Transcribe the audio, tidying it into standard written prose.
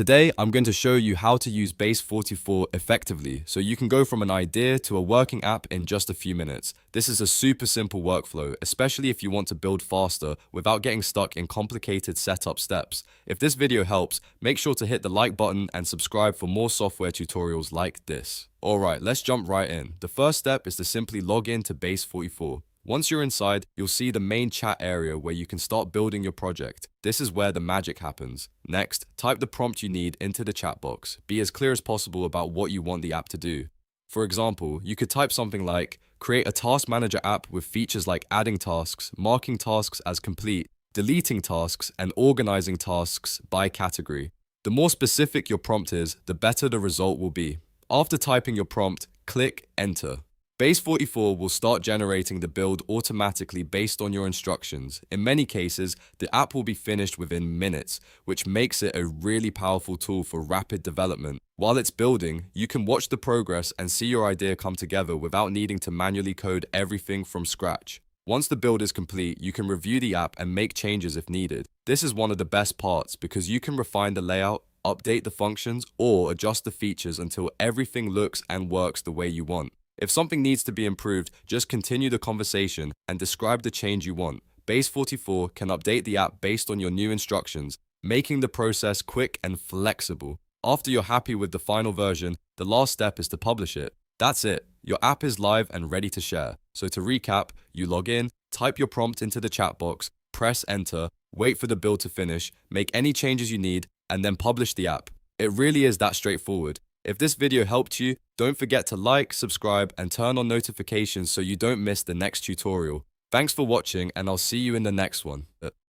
Today, I'm going to show you how to use Base44 effectively, so you can go from an idea to a working app in just a few minutes. This is a super simple workflow, especially if you want to build faster without getting stuck in complicated setup steps. If this video helps, make sure to hit the like button and subscribe for more software tutorials like this. Alright, let's jump right in. The first step is to simply log in to Base44. Once you're inside, you'll see the main chat area where you can start building your project. This is where the magic happens. Next, type the prompt you need into the chat box. Be as clear as possible about what you want the app to do. For example, you could type something like, create a task manager app with features like adding tasks, marking tasks as complete, deleting tasks, and organizing tasks by category. The more specific your prompt is, the better the result will be. After typing your prompt, click Enter. Base44 will start generating the build automatically based on your instructions. In many cases, the app will be finished within minutes, which makes it a really powerful tool for rapid development. While it's building, you can watch the progress and see your idea come together without needing to manually code everything from scratch. Once the build is complete, you can review the app and make changes if needed. This is one of the best parts because you can refine the layout, update the functions, or adjust the features until everything looks and works the way you want. If something needs to be improved, just continue the conversation and describe the change you want. Base44 can update the app based on your new instructions, making the process quick and flexible. After you're happy with the final version, the last step is to publish it. That's it. Your app is live and ready to share. So to recap, you log in, type your prompt into the chat box, press enter, wait for the build to finish, make any changes you need, and then publish the app. It really is that straightforward. If this video helped you, don't forget to like, subscribe, and turn on notifications so you don't miss the next tutorial. Thanks for watching, and I'll see you in the next one.